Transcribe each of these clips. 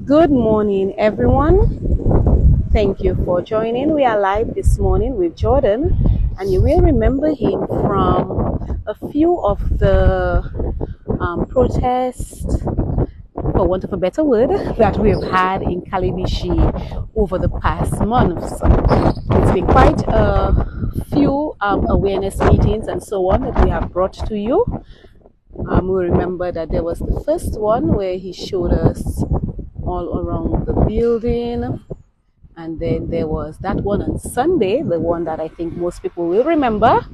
Good morning, everyone. Thank you for joining. We are live this morning with Jordan, and you will remember him from a few of the protests, for want of a better word, that we've had in Kalibishi over the past months. It's been quite a few awareness meetings and so on that we have brought to you. We remember that there was the first one where he showed us all around the building, and then there was that one on Sunday, the one that I think most people will remember.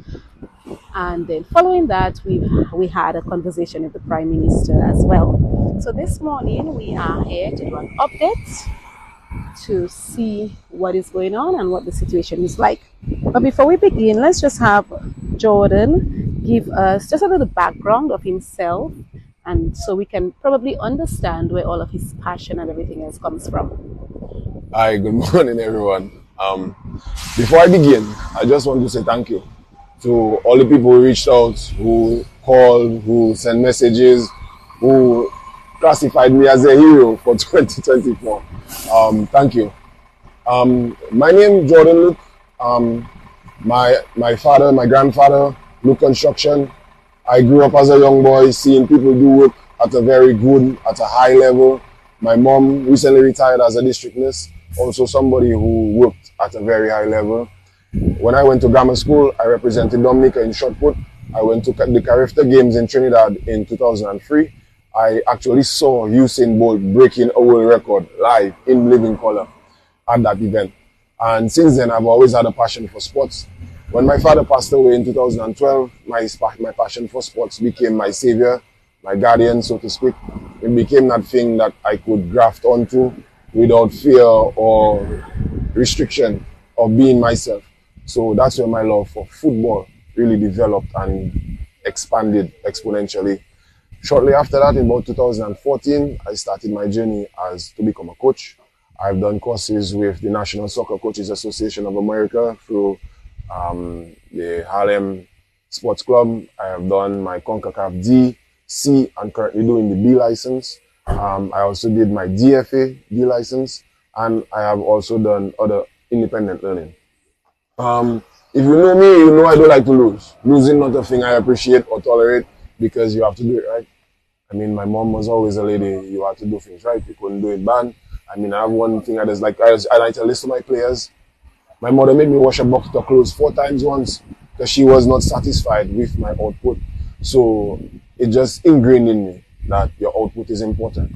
And then following that, we had a conversation with the Prime Minister as well. So this morning we are here to do an update to see what is going on and what the situation is like. But before we begin, let's just have Jordan give us just a little background of himself, and so we can probably understand where all of his passion and everything else comes from. Hi, good morning, everyone. Before I begin, I just want to say thank you to all the people who reached out, who called, who sent messages, who classified me as a hero for 2024. Thank you. My name is Jordan Luke. My father, my grandfather, Luke Construction. I grew up as a young boy seeing people do work at a high level. My mom recently retired as a district nurse, also somebody who worked at a very high level. When I went to grammar school, I represented Dominica in shot put. I went to the Carifta Games in Trinidad in 2003. I actually saw Usain Bolt breaking a world record live in living color at that event. And since then, I've always had a passion for sports. When my father passed away in 2012, my passion for sports became my savior, my guardian, so to speak. It became that thing that I could graft onto without fear or restriction of being myself. So that's where my love for football really developed and expanded exponentially. Shortly after that, in about 2014, I started my journey to become a coach. I've done courses with the National Soccer Coaches Association of America through the Harlem Sports Club. I have done my CONCACAF D, C, and currently doing the B license. I also did my DFA D license, and I have also done other independent learning. If you know me, you know I don't like to lose. Losing not a thing I appreciate or tolerate, because you have to do it right. I mean, my mom was always a lady, you had to do things right, you couldn't do it bad. I mean, I have one thing I just like, I tell this to my players. My mother made me wash a bucket of clothes 4 times once because she was not satisfied with my output. So it just ingrained in me that your output is important.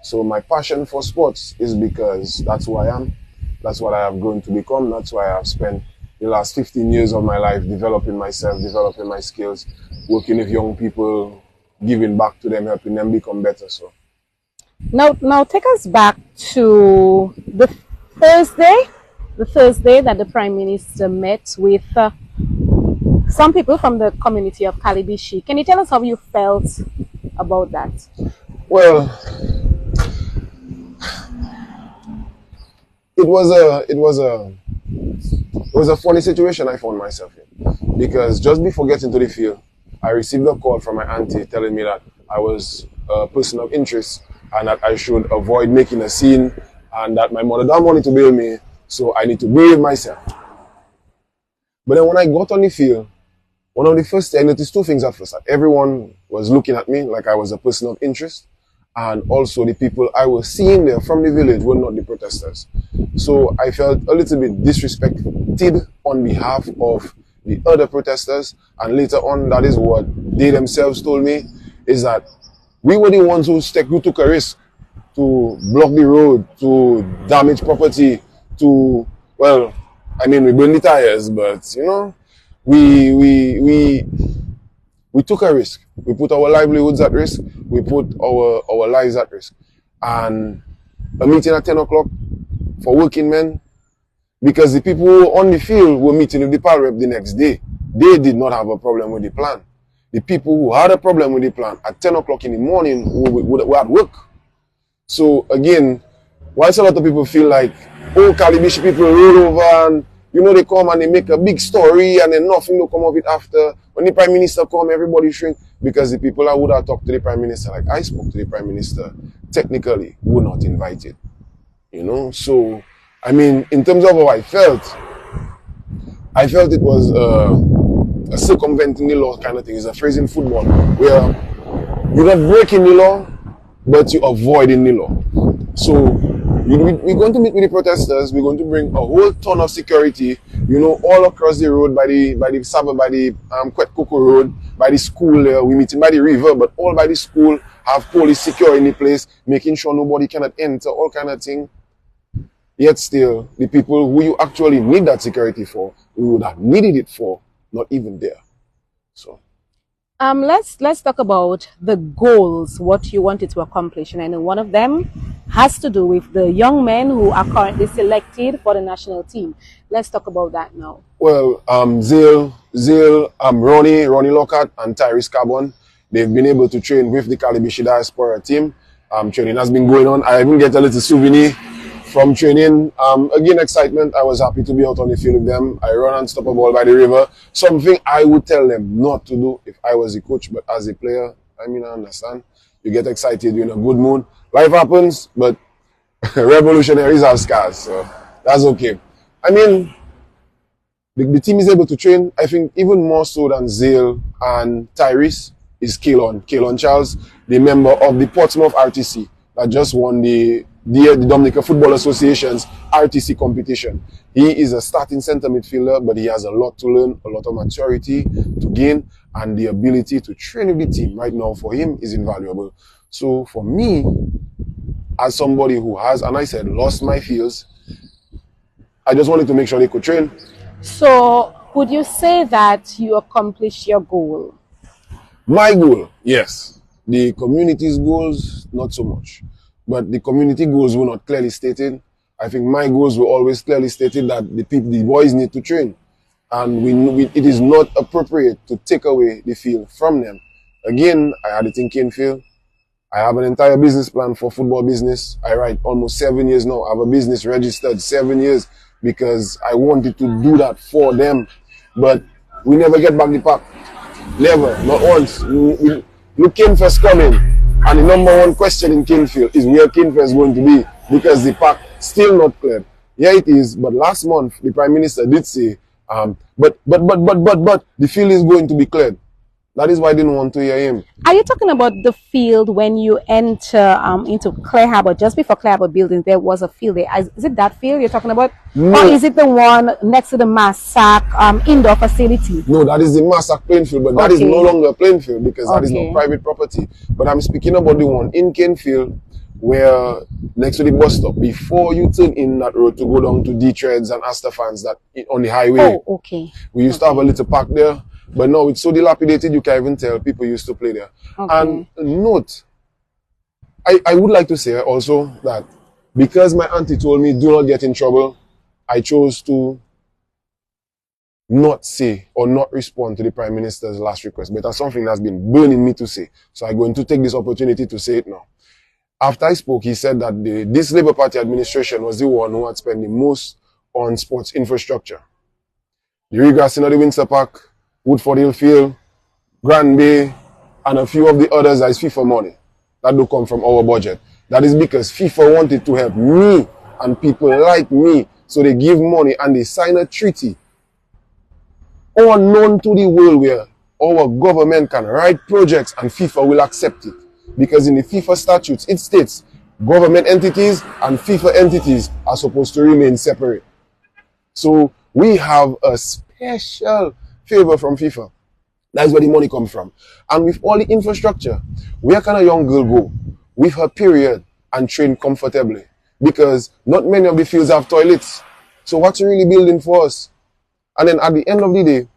So my passion for sports is because that's who I am. That's what I have grown to become. That's why I have spent the last 15 years of my life developing myself, developing my skills, working with young people, giving back to them, helping them become better. So Now take us back to the Thursday that the Prime Minister met with some people from the community of Kalibishi. Can you tell us how you felt about that? Well, it was a funny situation I found myself in, because just before getting to the field, I received a call from my auntie telling me that I was a person of interest and that I should avoid making a scene, and that my mother don't want it to bail me, so I need to behave myself. But then when I got on the field, one of the first things, I noticed 2 things at first. That everyone was looking at me like I was a person of interest, and also the people I was seeing there from the village were not the protesters. So I felt a little bit disrespected on behalf of the other protesters, and later on, that is what they themselves told me, is that we were the ones who took a risk to block the road, to damage property, to, well, I mean, we burned the tires, but, you know, we took a risk. We put our livelihoods at risk. We put our lives at risk. And a meeting at 10 o'clock for working men, because the people who were on the field were meeting with the PAL rep the next day. They did not have a problem with the plan. The people who had a problem with the plan at 10 o'clock in the morning were at work. So again, whilst a lot of people feel like, oh, Kalibishi people roll over and, you know, they come and they make a big story and then nothing will come of it after. When the Prime Minister come, everybody shrink, because the people that would have talked to the Prime Minister, like I spoke to the Prime Minister technically were not invited. You know, so I mean, in terms of how I felt it was a circumventing the law kind of thing. It's a phrase in football where you're not breaking the law, but you're avoiding the law. So we're going to meet with the protesters. We're going to bring a whole ton of security, you know, all across the road by the Kwet Coco Road, by the school. We're meeting by the river, but all by the school, have police securing the place, making sure nobody cannot enter, all kind of thing. Yet still, the people who you actually need that security for, who would have needed it for, not even there. So. Let's talk about the goals, what you wanted to accomplish. And I know one of them has to do with the young men who are currently selected for the national team. Let's talk about that now. Well, Zale, Ronnie Lockhart and Tyrese Carbon, they've been able to train with the Calibishi Diaspora team. Training has been going on. I even get a little souvenir from training. Again, excitement. I was happy to be out on the field with them. I run unstoppable by the river. Something I would tell them not to do if I was a coach, but as a player, I mean, I understand. You get excited, you're in a good mood. Life happens, but revolutionaries have scars, so that's okay. I mean, the team is able to train. I think even more so than Zale and Tyrese is Kalon Charles, the member of the Portsmouth RTC that just won the Dominica Football Association's RTC competition. He is a starting center midfielder, but he has a lot to learn, a lot of maturity to gain, and the ability to train with the team right now for him is invaluable. So for me, as somebody who has, and I said, lost my feels, I just wanted to make sure they could train. So would you say that you accomplished your goal? My goal, yes. The community's goals, not so much. But the community goals were not clearly stated. I think my goals were always clearly stated that the boys need to train. And it is not appropriate to take away the field from them. Again, I had it in Canefield. I have an entire business plan for football business. I write almost 7 years now. I have a business registered 7 years because I wanted to do that for them. But we never get back the pack. Never, not once. Look, Kinefest coming. And the number one question in Canefield is where Kinefest is going to be, because the park still not cleared. Yeah, it is. But last month, the Prime Minister did say, but the field is going to be cleared. That is why I didn't want to hear him. Are you talking about the field when you enter into Clare Harbour? Just before Clare Harbour building, there was a field there. Is it that field you're talking about? No. Or is it the one next to the Massac indoor facility? No, that is the Massac playing field, but that is no longer a playing field because that is not private property. But I'm speaking about the one in Canefield where next to the bus stop, before you turn in that road to go down to D-Treads and Astor Fans that on the highway. Oh, okay. We used to have a little park there. But now it's so dilapidated, you can't even tell people used to play there. Okay. And note, I would like to say also that because my auntie told me do not get in trouble, I chose to not say or not respond to the Prime Minister's last request. But that's something that's been burning me to say. So I'm going to take this opportunity to say it now. After I spoke, he said that this Labour Party administration was the one who had spent the most on sports infrastructure. The regrassing of the Windsor Park, Woodford Hill Field, Grand Bay, and a few of the others that is FIFA money. That do come from our budget. That is because FIFA wanted to help me and people like me. So they give money and they sign a treaty unknown to the world where our government can write projects and FIFA will accept it. Because in the FIFA statutes, it states government entities and FIFA entities are supposed to remain separate. So we have a special favor from FIFA. That's where the money comes from. And with all the infrastructure, where can a young girl go with her period and train comfortably? Because not many of the fields have toilets. So what's really building for us? And then at the end of the day,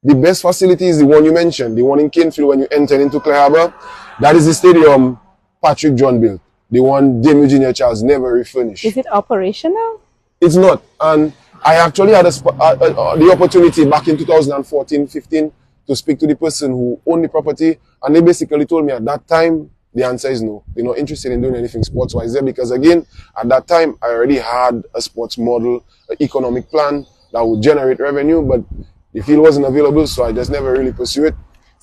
the best facility is the one you mentioned, the one in Canefield when you enter into Clare Harbour. That is the stadium Patrick John built. The one Dame Eugenia Charles never refurnished. Is it operational? It's not. And I actually had the opportunity back in 2014-15 to speak to the person who owned the property, and they basically told me at that time the answer is no. They're not interested in doing anything sports-wise there because, again, at that time I already had a sports model, an economic plan that would generate revenue, but the field wasn't available, so I just never really pursued it.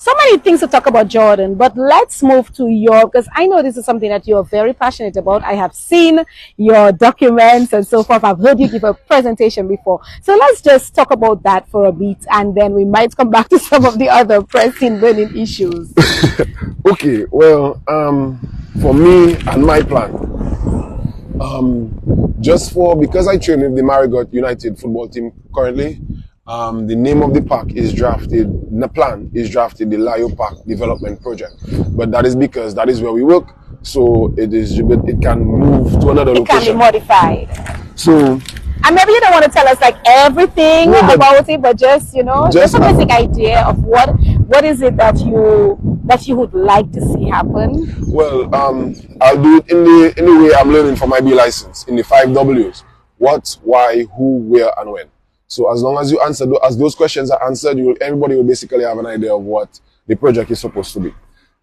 so many things to talk about, Jordan, but let's move to your, because I know this is something that you're very passionate about. I have seen your documents and so forth. I've heard you give a presentation before. So let's just talk about that for a bit, and then we might come back to some of the other pressing burning issues. Okay, well, for me and my plan, because I train with the Marigot United football team currently, the name of the park is drafted, the plan is drafted the Lio Park Development Project. But that is because that is where we work, so it can move to another location. It can be modified. So, and maybe you don't want to tell us like everything about it, but just, you know, just a basic idea of what is it that you would like to see happen. Well, I'll do it in the way I'm learning for my B license, in the 5 W's: what, why, who, where, and when. So as long as you answer as those questions are answered, everybody will basically have an idea of what the project is supposed to be.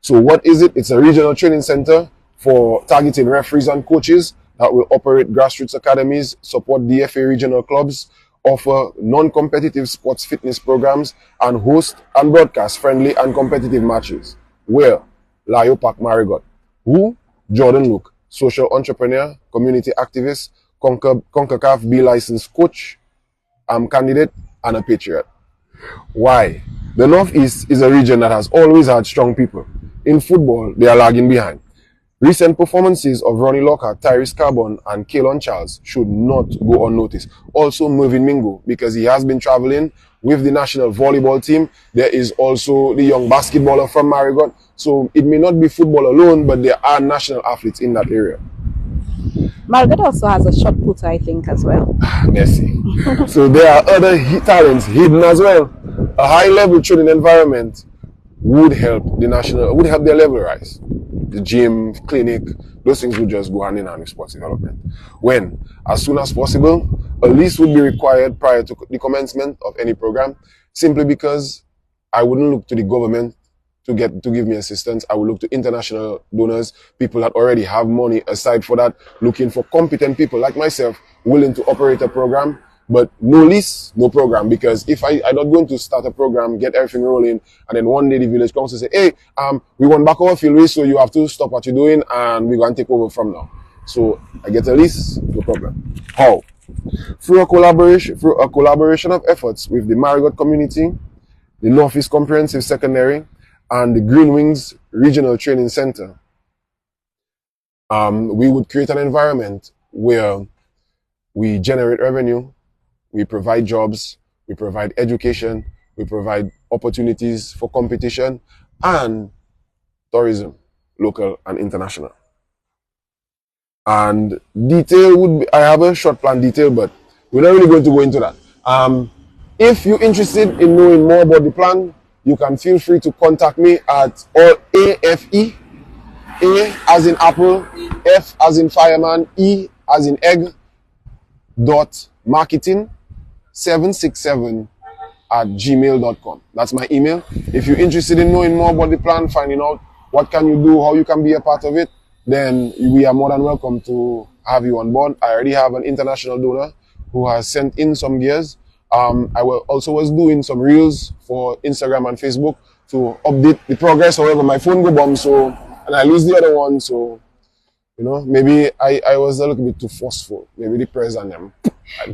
So what is it? It's a regional training center for targeting referees and coaches that will operate grassroots academies, support DFA regional clubs, offer non-competitive sports fitness programs, and host and broadcast friendly and competitive matches. Where? Lio Park Marigot. Who? Jordan Luke, social entrepreneur, community activist, CONCACAF B license coach, candidate, and a patriot. Why? The Northeast is a region that has always had strong people. In football, they are lagging behind. Recent performances of Ronnie Lockhart, Tyrese Carbon, and Kalon Charles should not go unnoticed. Also, Mervyn Mingo, because he has been traveling with the national volleyball team. There is also the young basketballer from Marigot. So it may not be football alone, but there are national athletes in that area. Marigot also has a shot putter, I think, as well. Merci. So there are other talents hidden as well. A high-level training environment would help their level rise. The gym, clinic, those things would just go hand in hand with sports development. When? As soon as possible, a lease would be required prior to the commencement of any program, simply because I wouldn't look to the government to give me assistance. I would look to international donors, people that already have money aside for that, looking for competent people like myself willing to operate a program. But no lease, no program, because if I'm not going to start a program, get everything rolling, and then one day the village comes and say, hey, we want back our field race, so you have to stop what you're doing, and we're going to take over from now. So I get a lease, no problem. How? Through a collaboration of efforts with the Marigot community, the Northeast Comprehensive Secondary, and the Green Wings Regional Training Center. We would create an environment where we generate revenue, we provide jobs, we provide education, we provide opportunities for competition and tourism, local and international. And detail would be, I have a short plan detail, but we're not really going to go into that. If you're interested in knowing more about the plan, you can feel free to contact me at AFE, A as in Apple, F as in Fireman, E as in Egg, .marketing 767@gmail.com. That's my email. If you're interested in knowing more about the plan, finding out what can you do, how you can be a part of it, then we are more than welcome to have you on board. I already have an international donor who has sent in some gears. I also was doing some reels for Instagram and Facebook to update the progress. However, my phone go bomb, and I lose the other one, so you know, maybe I was a little bit too forceful. Maybe the press and them.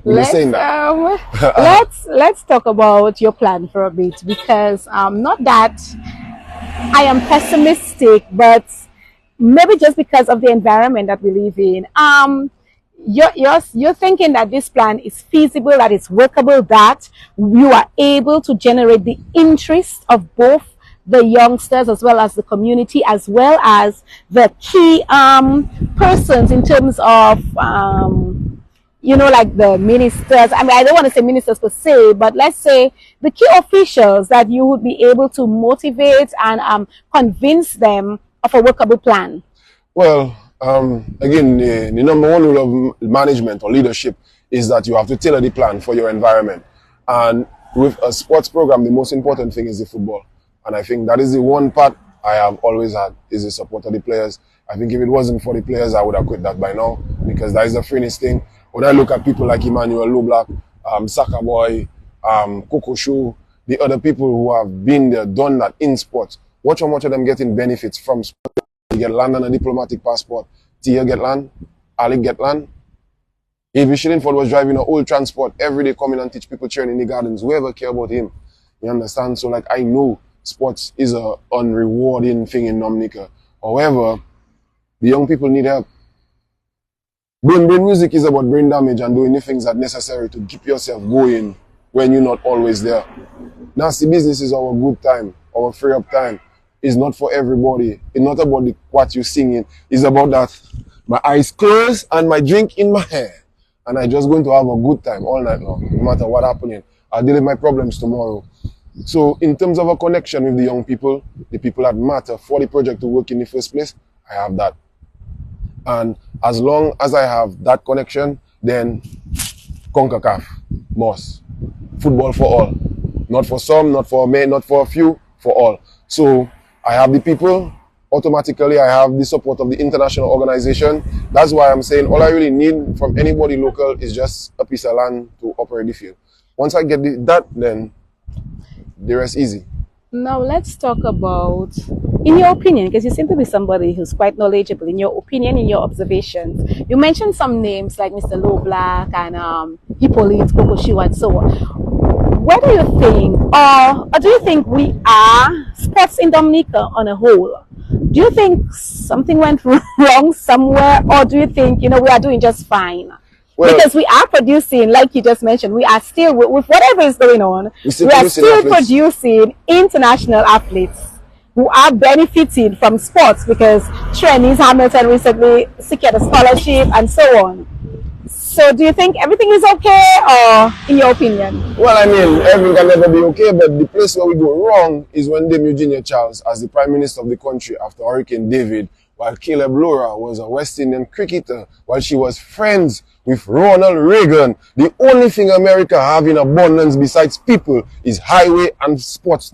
Saying that. Let's talk about your plan for a bit, because not that I am pessimistic, but maybe just because of the environment that we live in. You're thinking that this plan is feasible, that it's workable, that you are able to generate the interest of both the youngsters as well as the community, as well as the key persons in terms of you know, like the ministers. I mean, I don't want to say ministers per se, but let's say the key officials that you would be able to motivate and convince them of a workable plan. Well, again, the number one rule of management or leadership is that you have to tailor the plan for your environment. And with a sports program, the most important thing is the football. And I think that is the one part I have always had, is the support of the players. I think if it wasn't for the players, I would have quit that by now, because that is the finished thing. When I look at people like Emmanuel Loublack, Saka Boy, Coco Show, the other people who have been there, done that in sports. Watch how much of them getting benefits from sport. You get land and a diplomatic passport. Tia get land, Alec get land. If Shillingford was driving an old transport every day, coming and teach people training in the gardens, whoever care about him. You understand? So like I know sports is a unrewarding thing in Dominica. However, the young people need help. Brain music is about brain damage and doing the things that are necessary to keep yourself going when you're not always there. Nasty business is our good time, our free up time. It's not for everybody. It's not about what you're singing. It's about that my eyes closed and my drink in my hand. And I just going to have a good time all night long, no matter what happening. I'll deal with my problems tomorrow. So in terms of a connection with the young people, the people that matter for the project to work in the first place, I have that. And as long as I have that connection, then CONCACAF must. Football for all. Not for some, not for many, not for a few, for all. So I have the people, automatically I have the support of the international organization. That's why I'm saying all I really need from anybody local is just a piece of land to operate the field. Once I get that, then the rest easy. Now let's talk about, in your opinion, because you seem to be somebody who's quite knowledgeable, in your opinion, in your observations, you mentioned some names like Mr. Low Black and Hippolyte, Kokoshiwa and so on. Where do you think, or do you think we are, sports in Dominica on a whole, do you think something went wrong somewhere, or do you think, we are doing just fine? Well, because we are producing, like you just mentioned, we are still, with whatever is going on, we are still producing international athletes who are benefiting from sports, because Trenny's Hamilton recently secured a scholarship and so on. So do you think everything is okay, or in your opinion? Well, I mean, everything can never be okay, but the place where we go wrong is when Dame Eugenia Charles, as the Prime Minister of the country after Hurricane David, while Caleb Laura was a West Indian cricketer, while she was friends with Ronald Reagan, the only thing America have in abundance besides people is highway and sports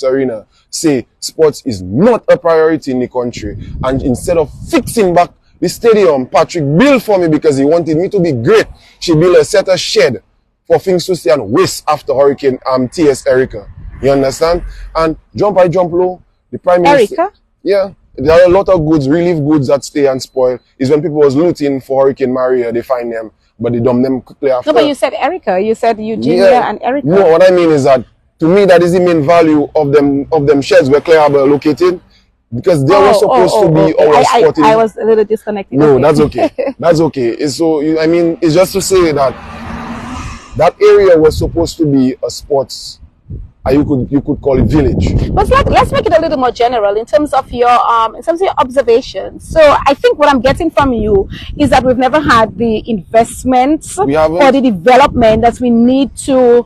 arena. Say sports is not a priority in the country, and instead of fixing back the stadium, Patrick built for me because he wanted me to be great. She built a set of shed for things to stay and waste after Hurricane T.S. Erica. You understand? And jump high, jump low. The Prime Minister. Erica? Yeah. There are a lot of goods, relief goods that stay and spoil. Is when people was looting for Hurricane Maria, they find them, but they dump them quickly after. No, but you said Erica. You said Eugenia and Erica. No, what I mean is that, to me, that is the main value of them sheds where Clare Harbour located. Because they were supposed to be our sporting. I was a little disconnected. No, okay. That's okay. That's okay. I mean, it's just to say that that area was supposed to be a sports, you could call it village. But let's make it a little more general in terms of your observations. So I think what I'm getting from you is that we've never had the investments or the development that we need to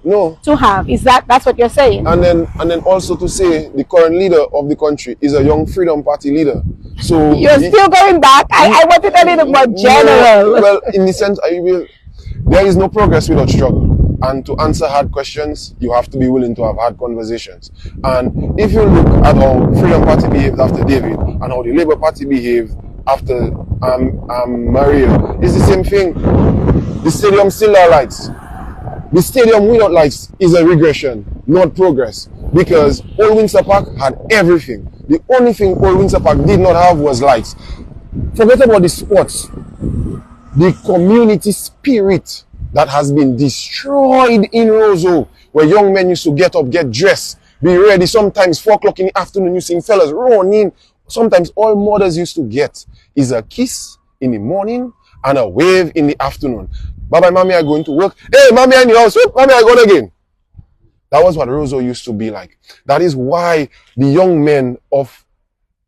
have. That's what you're saying? And then also to say the current leader of the country is a young Freedom Party leader. So you're still going back. I want it a little more general. No, well, in the sense, there is no progress without struggle. And to answer hard questions, you have to be willing to have hard conversations. And if you look at how Freedom Party behaved after David and how the Labour Party behaved after Maria, it's the same thing. The stadium still has lights. The stadium without lights is a regression, not progress. Because Old Windsor Park had everything. The only thing Old Windsor Park did not have was lights. Forget about the sports. The community spirit that has been destroyed in Roseau, where young men used to get up, get dressed, be ready. Sometimes 4 o'clock in the afternoon, you see fellas running. Sometimes all mothers used to get is a kiss in the morning and a wave in the afternoon. Bye-bye, mommy, I'm going to work. Hey, mommy, I'm in the house. Mommy, I'm going again. That was what Roseau used to be like. That is why the young men of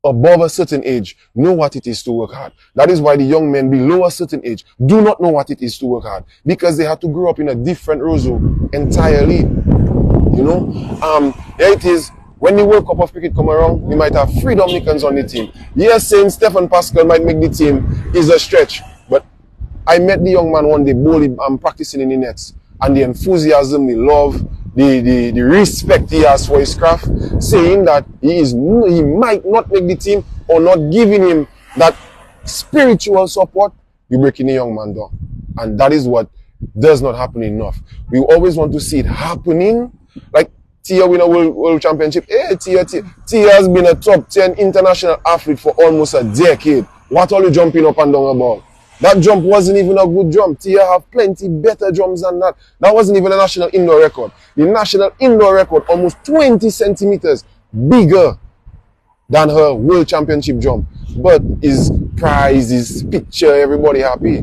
above a certain age know what it is to work hard. That is why the young men below a certain age do not know what it is to work hard, because they had to grow up in a different Roseau entirely. Here it is. When the World Cup of Cricket come around, we might have 3 Dominicans on the team. Yes, saying Stephen Pascal might make the team is a stretch, but I met the young man one day bowling and practicing in the nets, and the enthusiasm, the love, the respect he has for his craft, saying that he might not make the team or not giving him that spiritual support, you're breaking the young man down. And that is what does not happen enough. We always want to see it happening. Like, Tia win a world championship. Hey, Tia has been a top 10 international athlete for almost a decade. What are you jumping up and down about? That jump wasn't even a good jump. Tia have plenty better jumps than that. That wasn't even a national indoor record. The national indoor record almost 20 centimeters bigger than her world championship jump. But his prize, his picture, everybody happy.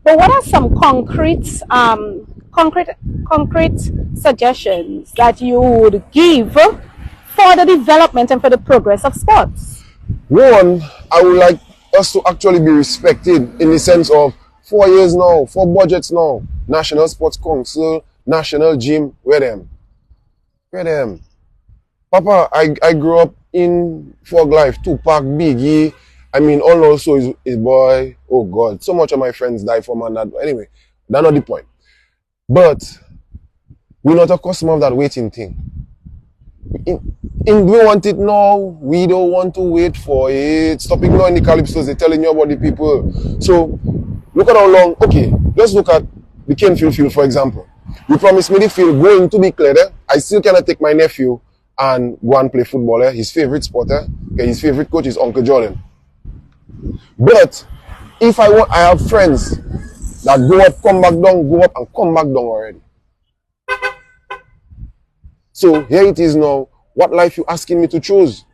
But what are some concrete suggestions that you would give for the development and for the progress of sports? One, I would like us to actually be respected in the sense of 4 years now, 4 budgets now, National Sports Council, National Gym, where them? Where them? Papa, I grew up in Fog Life, Tupac, Biggie. I mean, all also his boy. Oh God, so much of my friends died from that. Anyway, that's not the point. But we're not a customer of that waiting thing. We want it now. We don't want to wait for it. Stop ignoring the calypsos. They're telling you about the people. So look at how long. Okay, let's look at the Kenfield field, for example. You promised me the field going to be cleared. I still cannot take my nephew and go and play football. His favorite sport. Okay, his favorite coach is Uncle Jordan. But if I have friends that go up, come back down, go up and come back down already. So here it is now. What life you asking me to choose?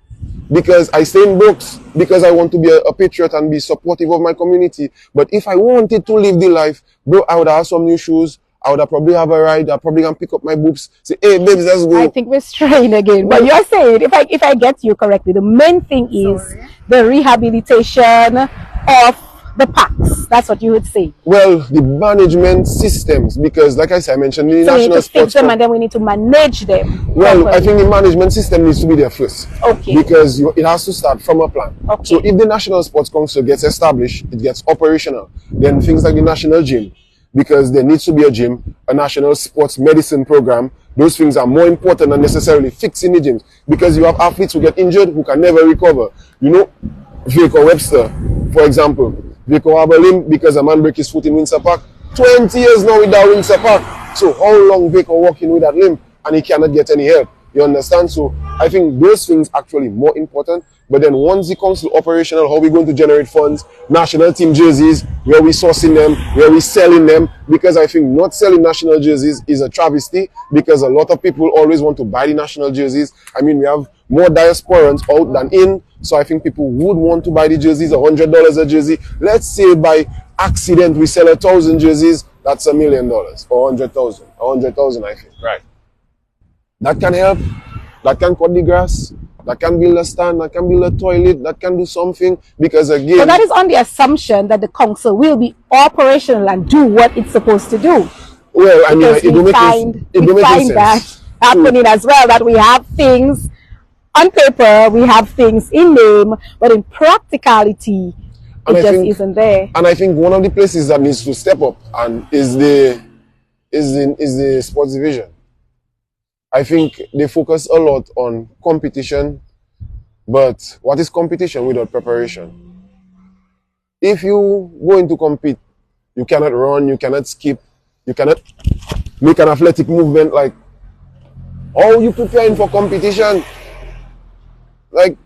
Because I stay in books, because I want to be a patriot and be supportive of my community. But if I wanted to live the life, bro, I would have some new shoes. I would have probably have a ride. I probably can pick up my books. Say, hey, babes, let's go. I think we're straying again. But you're saying, if I get you correctly, the main thing is the rehabilitation of the parks. That's what you would say. Well, the management systems, because like I said, I mentioned the so national we need to sports fix them and then we need to manage them. Well, properly. I think the management system needs to be there first. Okay. Because it has to start from a plan. Okay. So if the National Sports Council gets established, it gets operational, then things like the national gym, because there needs to be a gym, a national sports medicine program, those things are more important than necessarily fixing the gyms. Because you have athletes who get injured who can never recover. You know, Vico Webster, for example. Vico have a limb because a man break his foot in Windsor Park. 20 years now without Windsor Park. So how long Vico walking with that limb and he cannot get any help? You understand? So I think those things actually more important. But then once the council operational, how we going to generate funds, national team jerseys, where we sourcing them, where we selling them, because I think not selling national jerseys is a travesty, because a lot of people always want to buy the national jerseys. I mean, we have more diasporans out than in, so I think people would want to buy the jerseys, $100 a jersey. Let's say by accident we sell 1,000 jerseys, that's $1 million, or 100,000, 100,000 I think, right? That can help, that can cut the grass, that can build a stand, that can build a toilet, that can do something, because again... So that is on the assumption that the council will be operational and do what it's supposed to do. Well, I mean, we find that happening as well, that we have things on paper, we have things in name, but in practicality, it just isn't there. And I think one of the places that needs to step up and is the sports division. I think they focus a lot on competition, but what is competition without preparation? If you going to compete, you cannot run, you cannot skip, you cannot make an athletic movement. Like, how you preparing for competition? Like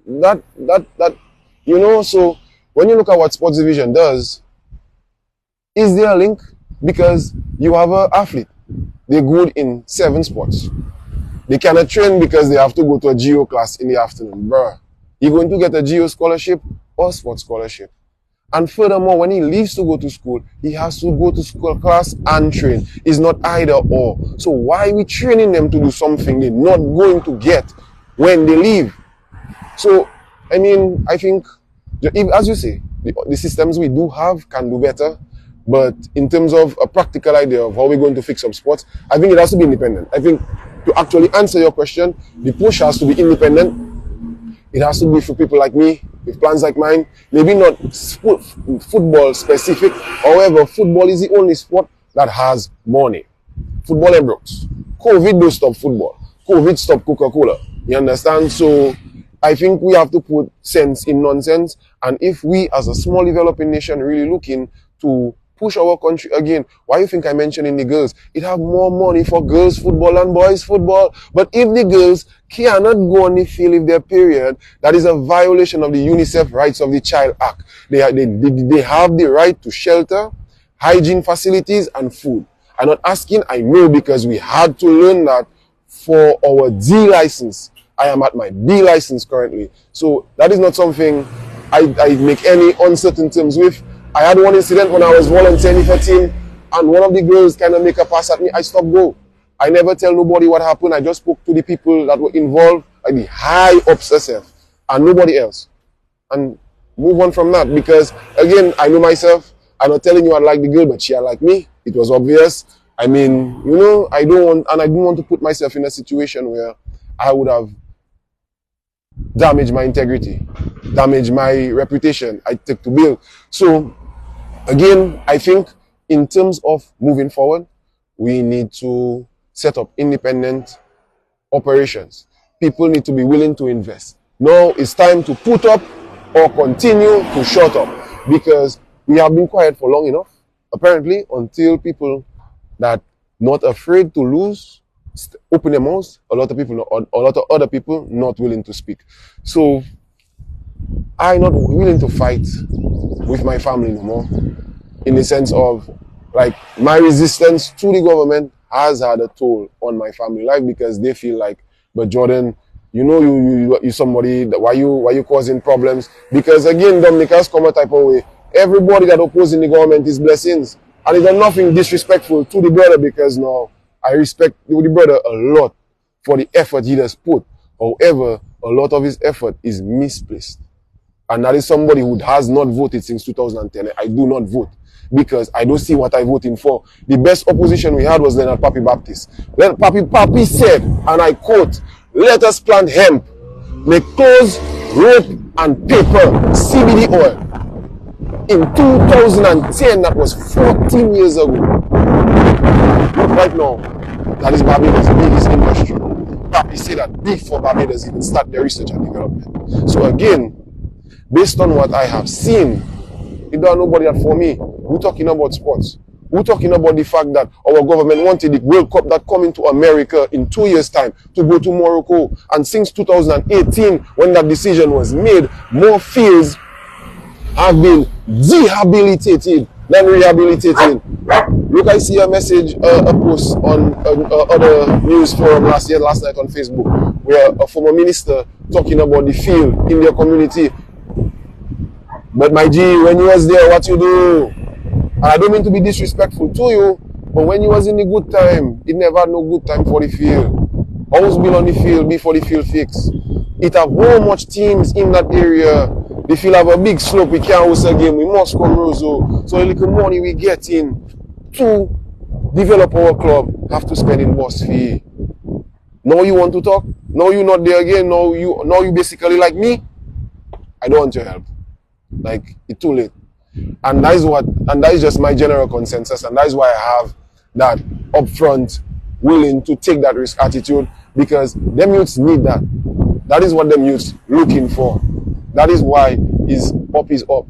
that, you know. So when you look at what sports division does, is there a link? Because you have an athlete. They're good in 7 sports. They cannot train because they have to go to a geo class in the afternoon. Bruh, you're going to get a geo scholarship or sports scholarship. And furthermore, when he leaves to go to school, he has to go to school class and train. It's not either or. So why are we training them to do something they're not going to get when they leave? So, I mean, I think, as you say, the systems we do have can do better. But in terms of a practical idea of how we're going to fix up sports, I think it has to be independent. I think to actually answer your question, the push has to be independent. It has to be for people like me, with plans like mine. Maybe not football specific. However, football is the only sport that has money. Football and Brooks. COVID don't stop football. COVID stopped Coca-Cola. You understand? So I think we have to put sense in nonsense. And if we as a small developing nation really looking to push our country again. Why you think I mentioning the girls? It have more money for girls football than boys football. But if the girls cannot go on the field if they're period, that is a violation of the UNICEF Rights of the Child Act. They have the right to shelter, hygiene facilities, and food. I'm not asking, I know, because we had to learn that for our D license. I am at my B license currently. So that is not something I make any uncertain terms with. I had one incident when I was volunteering for a team, and one of the girls kind of make a pass at me. I stopped go. I never tell nobody what happened. I just spoke to the people that were involved, like the high ups herself, and nobody else. And move on from that, because again, I know myself. I'm not telling you I like the girl, but she like me. It was obvious. I mean, you know, I don't want to put myself in a situation where I would have damaged my integrity, damaged my reputation. I take to bill. So again, I think in terms of moving forward, we need to set up independent operations. People need to be willing to invest. Now it's time to put up or continue to shut up, because we have been quiet for long enough, apparently, until people that not afraid to lose open their mouths. A lot of other people not willing to speak. So I'm not willing to fight with my family no more, in the sense of, like, my resistance to the government has had a toll on my family life, because they feel like, but Jordan, you know, you somebody that why you causing problems? Because again, Dominica's come a type of way. Everybody that opposing the government is blessings, and it's nothing disrespectful to the brother, because now I respect the brother a lot for the effort he has put. However, a lot of his effort is misplaced, and that is somebody who has not voted since 2010. I do not vote because I don't see what I'm voting for. The best opposition we had was Leonard Papi Baptist. Leonard Papi said, and I quote, "Let us plant hemp, make clothes, rope, and paper, CBD oil." In 2010, that was 14 years ago. Right now, that is Barbados' biggest industry. Papi said that before Barbados even start their research and development. So again, based on what I have seen, it don't nobody that for me. We're talking about sports. We're talking about the fact that our government wanted the World Cup that coming to America in 2 years' time to go to Morocco. And since 2018, when that decision was made, more fields have been rehabilitated than rehabilitated. Look, I see a message, a post on other news forum last night on Facebook, where a former minister talking about the field in their community. But my G, when you was there, what you do? And I don't mean to be disrespectful to you, but when you was in the good time, it never had no good time for the field. Always been on the field before the field fix. It have so much teams in that area. The field have a big slope, we can't host a game, we must come Roso. So a little money we get in to develop our club, have to spend in bus fee. Now you want to talk? Now you not there again, now you basically like me? I don't want your help. Like, it's too late. And that is just my general consensus, and that is why I have that upfront, willing to take that risk attitude, because them youths need that. That is what them youths looking for. That is why is up.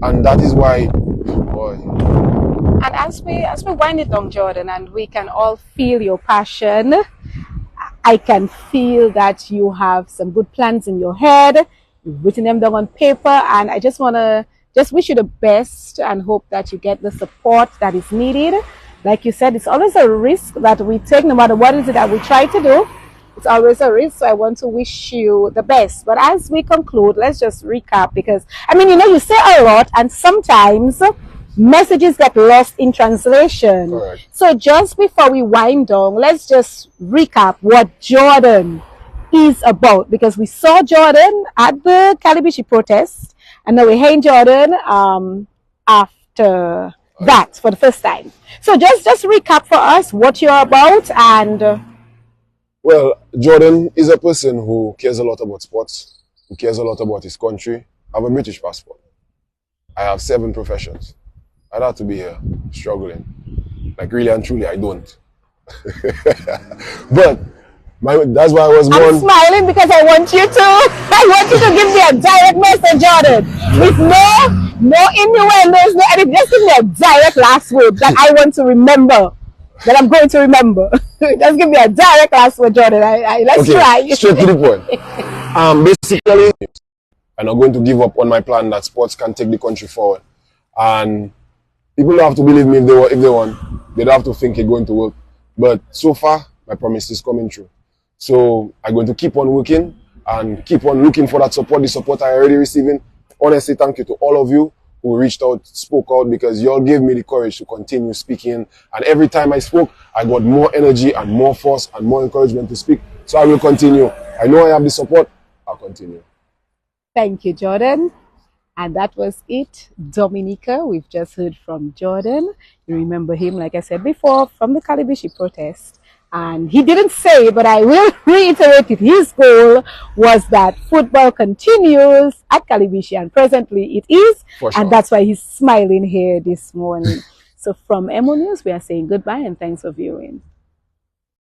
And that is why, boy. And as we wind it down, Jordan, and we can all feel your passion, I can feel that you have some good plans in your head. You've written them down on paper, and I just want to wish you the best and hope that you get the support that is needed. Like you said, it's always a risk that we take, no matter what is it that we try to do. It's always a risk, so I want to wish you the best. But as we conclude, let's just recap, because, I mean, you know, you say a lot, and sometimes messages get lost in translation. Correct. So just before we wind down, let's just recap what Jordan is about, because we saw Jordan at the Calibishi protest, and now we're hearing Jordan after that for the first time. So just recap for us what you're about. And well, Jordan is a person who cares a lot about sports, who cares a lot about his country. I have a British passport. I have 7 professions. I'd have to be here struggling. Like, really and truly, I don't. But that's why I was born. I'm smiling because I want you to give me a direct message, Jordan, with no No innuendos, no anything. Just give me a direct last word that I want to remember. That I'm going to remember. Just give me a direct last word, Jordan. Let's Okay, try. straight to the point. Basically, I'm not going to give up on my plan that sports can take the country forward. And people don't have to believe me if they want. They don't have to think it's going to work. But so far, my promise is coming true. So I'm going to keep on working and keep on looking for that support, the support I already receiving. Honestly, thank you to all of you who reached out, spoke out, because you all gave me the courage to continue speaking. And every time I spoke, I got more energy and more force and more encouragement to speak. So I will continue. I know I have the support. I'll continue. Thank you, Jordan. And that was it. Dominica, we've just heard from Jordan. You remember him, like I said before, from the Calibishi protest. And he didn't say, but I will reiterate it. His goal was that football continues at Calibishi, and presently it is. For sure. And that's why he's smiling here this morning. So from Emonews, we are saying goodbye and thanks for viewing.